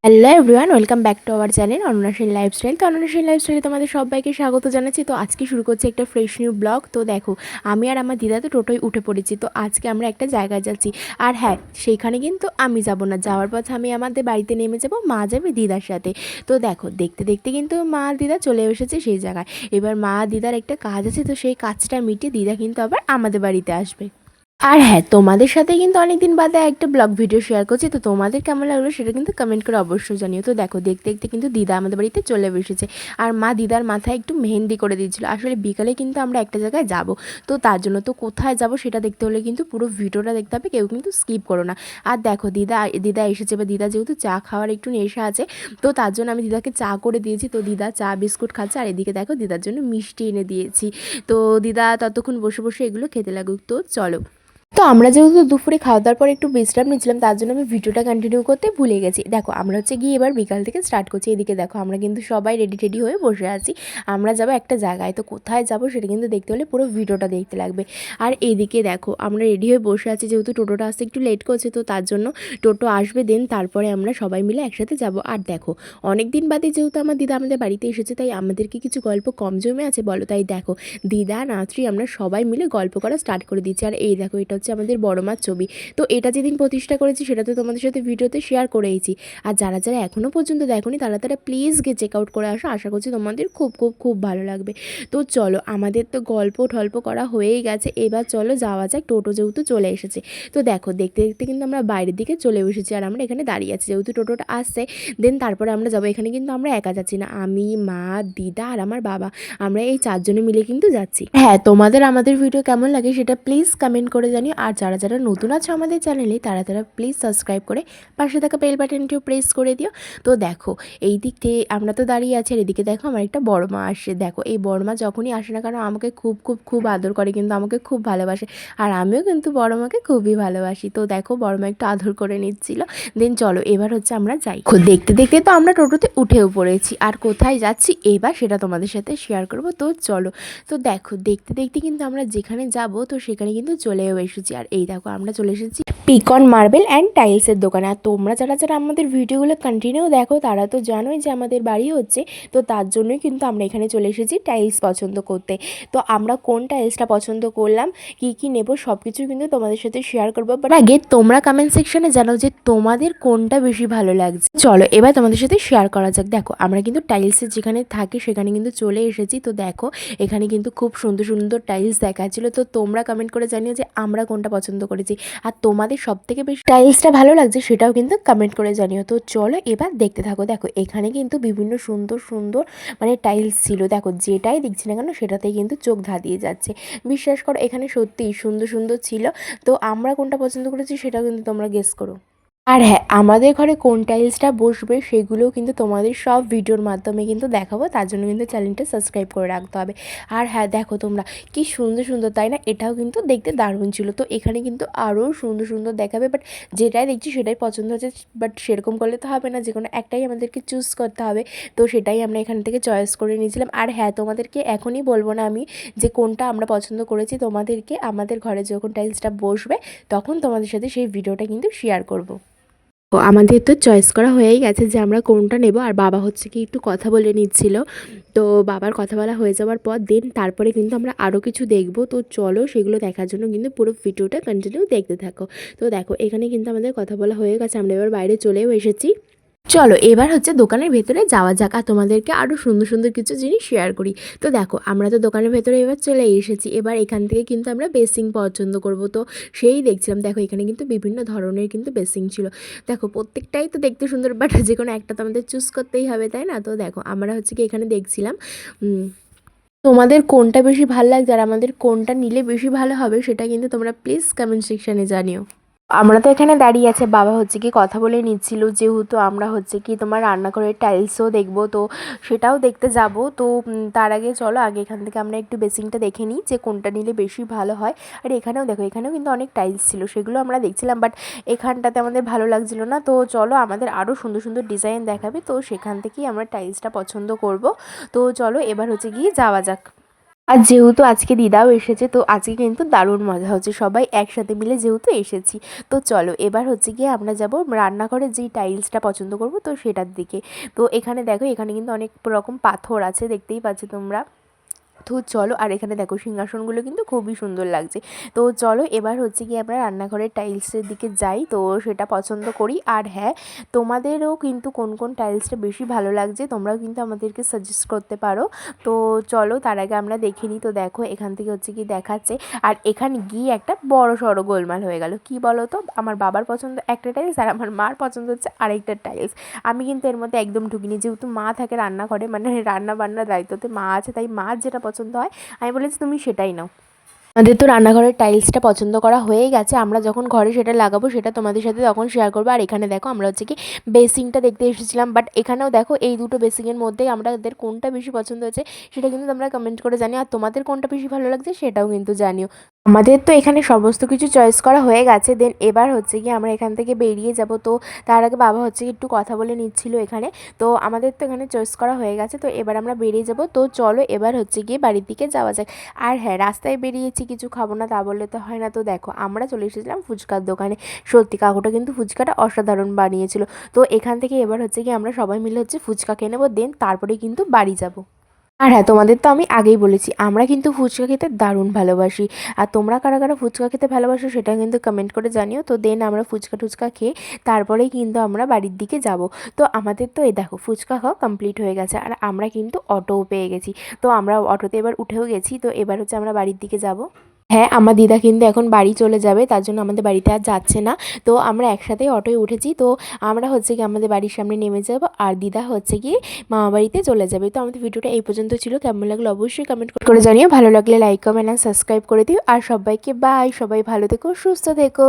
Hello everyone, welcome back to our channel Ananyasheel lifestyle. তো অনন্যাশীল লাইফস্টাইলে তোমাদের সবাইকে স্বাগত জানাচ্ছি। তো আজকে শুরু করছি একটা ফ্রেশ নিউ ব্লগ। তো দেখো, আমি আর আমার দিদা তো টোটোয় উঠে পড়েছি। তো আজকে আমরা একটা জায়গায় যাচ্ছি। আর হ্যাঁ, সেইখানে কিন্তু আমি যাব না, যাওয়ার পথে আমি আমাদের বাড়িতে নেমে যাব, মা যাবে দিদার সাথে। তো দেখো, দেখতে দেখতে কিন্তু মা দিদা চলে এসেছে সেই জায়গায়। এবার মা দিদার একটা কাজ আছে, তো সেই কাজটা মিটিয়ে দিদা কিন্তু আবার আমাদের বাড়িতে আসবে। আর হ্যাঁ, তোমাদের সাথে কিন্তু অনেকদিন বাদে একটা ব্লগ ভিডিও শেয়ার করছি। তো তোমাদের কেমন লাগলো সেটা কিন্তু কমেন্ট করে অবশ্যই জানিও। তো দেখো, দেখতে দেখতে কিন্তু দিদা আমাদের বাড়িতে চলে এসেছে। আর মা দিদার মাথায় একটু মেহেন্দি করে দিয়েছিল। আসলে বিকালে কিন্তু আমরা একটা জায়গায় যাব, তো তার জন্য তো কোথায় যাব সেটা দেখতে হলে কিন্তু পুরো ভিডিওটা দেখতে হবে, কেউ কিন্তু স্কিপ করো না। আর দেখো, দিদা দিদা এসেছে। বা দিদা যেহেতু চা খাওয়ার একটু নেশা আছে, তো তার জন্য আমি দিদাকে চা করে দিয়েছি। তো দিদা চা বিস্কুট খাচ্ছে, আর এদিকে দেখো দিদার জন্য মিষ্টি এনে দিয়েছি। তো দিদা ততক্ষণ বসে বসে এগুলো খেতে লাগুক। তো চলো। তো আমরা যেহেতু দুপুরে খাওয়া দাওয়ার পর একটু বিশ্রাম নিচ্ছিলাম, তার জন্য আমি ভিডিওটা কন্টিনিউ করতে ভুলে গেছি। দেখো, আমরা হচ্ছে গিয়ে এবার বিকাল থেকে স্টার্ট করছি। এদিকে দেখো, আমরা কিন্তু সবাই রেডি টেডি হয়ে বসে আছি। আমরা যাবো একটা জায়গায়, তো কোথায় যাবো সেটা কিন্তু দেখতে হলে পুরো ভিডিওটা দেখতে লাগবে। আর এইদিকে দেখো, আমরা রেডি হয়ে বসে আছি, যেহেতু টোটোটা আসতে একটু লেট করছে, তো তার জন্য টোটো আসবে, দেন তারপরে আমরা সবাই মিলে একসাথে যাব। আর দেখো, অনেক দিন বাদে যেহেতু আমার দিদা আমাদের বাড়িতে এসেছে, তাই আমাদেরকে কিছু গল্প কম জমে আছে বলো। তাই দেখো, দিদা নাত্রি আমরা সবাই মিলে গল্প করা স্টার্ট করে দিচ্ছি। আর এই দেখো, এটা হচ্ছে আমাদের বড় মার ছবি। তো এটা যেদিন প্রতিষ্ঠা করেছি সেটা তো তোমাদের সাথে ভিডিওতে শেয়ার করেইছি। আর যারা যারা এখনও পর্যন্ত দেখোনি তারা প্লিজ গিয়ে চেক আউট করে আসো। আশা করছি তোমাদের খুব খুব খুব ভালো লাগবে। তো চলো, আমাদের তো গল্প ঠল্প করা হয়েই গেছে, এবার চলো যাওয়া যাক। টোটো যেহেতু চলে এসেছে, তো দেখো দেখতে দেখতে কিন্তু আমরা বাইরের দিকে চলে এসেছি। আর আমরা এখানে দাঁড়িয়ে আছি, যেহেতু টোটোটা আসছে, দেন তারপরে আমরা যাবো। এখানে কিন্তু আমরা একা যাচ্ছি না, আমি, মা, দিদা আর আমার বাবা, আমরা এই চারজনে মিলে কিন্তু যাচ্ছি। হ্যাঁ, তোমাদের আমাদের ভিডিও কেমন লাগে সেটা প্লিজ কমেন্ট করে জানিও। আর যারা যারা নতুন আছো আমাদের চ্যানেলে তারা প্লিজ সাবস্ক্রাইব করে পাশে থাকা বেল বাটনটিও প্রেস করে দিও। তো দেখো, এই দিক থেকে আমরা তো দাঁড়িয়ে আছি, আর এদিকে দেখো আমার একটা বড় মা আসছে। দেখো, এই বড় মা যখনই আসে না কেন আমাকে খুব খুব খুব আদর করে, কিন্তু আমাকে খুব ভালোবাসে। আর আমিও কিন্তু বড় মাকে খুবই ভালোবাসি। তো দেখো, বড় মা একটু আদর করে নিচ্ছিল। দেন চলো, এবার হচ্ছে আমরা যাই। দেখতে দেখতে তো আমরা টোটোতে উঠেও পড়েছি, আর কোথায় যাচ্ছি এবার সেটা তোমাদের সাথে শেয়ার করবো। তো চলো। তো দেখো, দেখতে দেখতে কিন্তু আমরা যেখানে যাব, তো সেখানে কিন্তু চলেও এসেছি। আর এই দেখো, আমরা চলে এসেছি পিকন মার্বেল অ্যান্ড টাইলসের দোকানে। আর তোমরা যারা যারা আমাদের ভিডিওগুলো কন্টিনিউ দেখো তারা তো জানোই যে আমাদের বাড়ি হচ্ছে, তো তার জন্যই কিন্তু আমরা এখানে চলে এসেছি টাইলস পছন্দ করতে। তো আমরা কোন টাইলসটা পছন্দ করলাম, কি কি নেব, সব কিছু কিন্তু তোমাদের সাথে শেয়ার করবো। বাট আগে তোমরা কমেন্ট সেকশনে জানাও যে তোমাদের কোনটা বেশি ভালো লাগছে। চলো, এবার তোমাদের সাথে শেয়ার করা যাক। দেখো, আমরা কিন্তু টাইলসের যেখানে থাকি সেখানে কিন্তু চলে এসেছি। তো দেখো, এখানে কিন্তু খুব সুন্দর সুন্দর টাইলস দেখাচ্ছিল। তো তোমরা কমেন্ট করে জানিও যে আমরা কোনটা পছন্দ করেছি, আর তোমাদের সব থেকে বেশি টাইলসটা ভালো লাগছে সেটাও কিন্তু কমেন্ট করে জানিও। তো চলো এবার দেখতে থাকো। দেখো, এখানে কিন্তু বিভিন্ন সুন্দর সুন্দর মানে টাইলস ছিল। দেখো, যেটাই দেখছি না কেন সেটাতেই কিন্তু চোখ ধাঁধিয়ে যাচ্ছে। বিশ্বাস করো, এখানে সত্যিই সুন্দর সুন্দর ছিল। তো আমরা কোনটা পছন্দ করেছি সেটাও কিন্তু তোমরা গেস করো। আর হ্যাঁ, আমাদের ঘরে কোন টাইলসটা বসবে সেগুলোও কিন্তু তোমাদের সব ভিডিওর মাধ্যমে কিন্তু দেখাবো। তার জন্য কিন্তু চ্যানেলটা সাবস্ক্রাইব করে রাখতে হবে। আর হ্যাঁ, দেখো তোমরা, কি সুন্দর সুন্দর, তাই না? এটাও কিন্তু দেখতে দারুণ ছিল। তো এখানে কিন্তু আরও সুন্দর সুন্দর দেখাবে, বাট যেটাই দেখছি সেটাই পছন্দ হচ্ছে। বাট সেরকম করলে তো হবে না, যে কোনো একটাই আমাদেরকে চুজ করতে হবে। তো সেটাই আমরা এখান থেকে চয়েস করে নিয়েছিলাম। আর হ্যাঁ, তোমাদেরকে এখনই বলবো না আমি যে কোনটা আমরা পছন্দ করেছি, তোমাদেরকে আমাদের ঘরে যখন টাইলসটা বসবে তখন তোমাদের সাথে সেই ভিডিওটা কিন্তু শেয়ার করব। তো আমাদের তো চয়েস করা হয়েই গেছে যে আমরা কোনটা নেব। আর বাবা হচ্ছে কি একটু কথা বলে নিচ্ছিল। তো বাবার কথা বলা হয়ে যাওয়ার পর দেন তারপরে কিন্তু আমরা আরও কিছু দেখব। তো চলো, সেগুলো দেখার জন্য কিন্তু পুরো ভিডিওটা কন্টিনিউ দেখতে থাকো। তো দেখো, এখানে কিন্তু আমাদের কথা বলা হয়ে গেছে, আমরা এবার বাইরে চলেও এসেছি। চলো, এবার হচ্ছে দোকানের ভেতরে যাওয়া যাক, আর তোমাদেরকে আরও সুন্দর সুন্দর কিছু জিনিস শেয়ার করি। তো দেখো, আমরা তো দোকানের ভেতরে এবার চলে এসেছি। এবার এখান থেকে কিন্তু আমরা বেসিং পছন্দ করব। তো সেই দেখছিলাম। দেখো, এখানে কিন্তু বিভিন্ন ধরনের কিন্তু বেসিং ছিল। দেখো, প্রত্যেকটাই তো দেখতে সুন্দর, বাট যে কোনো একটা তো আমাদের চুজ করতেই হবে, তাই না? তো দেখো, আমরা হচ্ছে কি এখানে দেখছিলাম। তোমাদের কোনটা বেশি ভালো লাগছে আর আমাদের কোনটা নিলে বেশি ভালো হবে সেটা কিন্তু তোমরা প্লিজ কমেন্ট সেকশানে জানিও। আমরা তো এখানে দাঁড়িয়ে আছে, বাবা হচ্ছে কি কথা বলে নিচ্ছিল, যেহেতু আমরা হচ্ছে কি তোমার রান্নাঘরের টাইলসও দেখবো, তো সেটাও দেখতে যাব। তো তার আগে চলো, আগে এখান থেকে আমরা একটু বেসিংটা দেখে নিই যে কোনটা নিলে বেশি ভালো হয়। আর এখানেও দেখো, এখানেও কিন্তু অনেক টাইলস ছিল, সেগুলো আমরা দেখছিলাম, বাট এখানটাতে আমাদের ভালো লাগছিল না। তো চলো, আমাদের আরও সুন্দর সুন্দর ডিজাইন দেখাবে, তো সেখান থেকেই আমরা টাইলসটা পছন্দ করব। তো চলো, এবার হচ্ছে গিয়ে যাওয়া যাক। আর যেহেতু আজকে দিদাও এসেছে, তো আজকে কিন্তু দারুণ মজা হচ্ছে, সবাই একসাথে মিলে যেহেতু এসেছি। তো চলো এবার হচ্ছে গিয়ে আমরা যাব রান্নাঘরে যেই টাইলসটা পছন্দ করব তো সেটার দিকে। তো এখানে দেখো, এখানে কিন্তু অনেক রকম পাথর আছে, দেখতেই পাচ্ছ তোমরা। তো চলো, আর এখানে দেখো সিংহাসনগুলো কিন্তু খুবই সুন্দর লাগছে। তো চলো এবার হচ্ছে কি আমরা রান্নাঘরের টাইলসের দিকে যাই, তো সেটা পছন্দ করি। আর হ্যাঁ, তোমাদেরও কিন্তু কোন কোন টাইলসটা বেশি ভালো লাগছে তোমরাও কিন্তু আমাদেরকে সাজেস্ট করতে পারো। তো চলো তার আগে আমরা দেখে নিই। তো দেখো এখান থেকে হচ্ছে কি দেখাচ্ছে, আর এখানে গিয়ে একটা বড় সড়ো গোলমাল হয়ে গেল। কি বলো তো, আমার বাবার পছন্দ একটা টাইলস আর আমার মার পছন্দ হচ্ছে আরেকটা টাইলস। আমি কিন্তু এর মধ্যে একদম ঢুকিনি, যেহেতু মা থাকে রান্নাঘরে, মানে রান্না বান্নার দায়িত্বতে মা আছে, তাই মার যেটা পছন্দ হয় আমি বলেছি তুমি সেটাই নাও। আমাদের তো রান্নাঘরের টাইলসটা পছন্দ করা হয়েই গেছে, আমরা যখন ঘরে সেটা লাগাবো সেটা তোমাদের সাথে তখন শেয়ার করবো। আর এখানে দেখো আমরা হচ্ছে কি বেসিংটা দেখতে এসেছিলাম, বাট এখানেও দেখো এই দুটো বেসিংয়ের মধ্যেই আমাদের কোনটা বেশি পছন্দ হয়েছে সেটা কিন্তু তোমরা কমেন্ট করে জানিও, আর তোমাদের কোনটা বেশি ভালো লাগছে সেটাও কিন্তু জানিও। আমাদের তো এখানে সমস্ত কিছু চয়েস করা হয়ে গেছে, দেন এবার হচ্ছে কি আমরা এখান থেকে বেরিয়ে যাব। তো তার আগে বাবা হচ্ছে কি একটু কথা বলে নিচ্ছিল এখানে। তো আমাদের তো এখানে চয়েস করা হয়ে গেছে, তো এবার আমরা বেরিয়ে যাব। তো চলো এবার হচ্ছে গিয়ে বাড়ির দিকে যাওয়া যাক। আর হ্যাঁ, রাস্তায় বেরিয়েছি কিছু খাবো না তা বললে তো হয় না। তো দেখো আমরা চলে এসেছিলাম ফুচকার দোকানে। সত্যি কাকুটা কিন্তু ফুচকাটা অসাধারণ বানিয়েছিল। তো এখান থেকে এবার হচ্ছে কি আমরা সবাই মিলে হচ্ছে ফুচকা খেয়ে নেবো, দেন তারপরে কিন্তু বাড়ি যাব। আর হ্যাঁ, তোমাদের তো আমি আগেই বলেছি আমরা কিন্তু ফুচকা খেতে দারুণ ভালোবাসি। আর তোমরা কারা কারা ফুচকা খেতে ভালোবাসো সেটা কিন্তু কমেন্ট করে জানিও। তো দেন আমরা ফুচকা টুচকা খেয়ে তারপরেই কিন্তু আমরা বাড়ির দিকে যাব। তো আমাদের তো এই দেখো ফুচকা খাওয়া কমপ্লিট হয়ে গেছে, আর আমরা কিন্তু অটোও পেয়ে গেছি। তো আমরা অটোতে এবার উঠেও গেছি, তো এবার হচ্ছে আমরা বাড়ির দিকে যাব। হ্যাঁ, আমার দিদা কিন্তু এখন বাড়ি চলে যাবে, তার জন্য আমাদের বাড়িতে আর যাচ্ছে না। তো আমরা একসাথেই অটোয় উঠেছি, তো আমরা হচ্ছে কি আমাদের বাড়ির সামনে নেমে যাব, আর দিদা হচ্ছে কি মামা বাড়িতে চলে যাবে। তো আমাদের ভিডিওটা এই পর্যন্ত ছিল, কেমন লাগলো অবশ্যই কমেন্ট করে জানিও, ভালো লাগলে লাইক কমেন্ট আর সাবস্ক্রাইব করে দিও। আর সবাইকে বাই, সবাই ভালো থেকো, সুস্থ থেকো।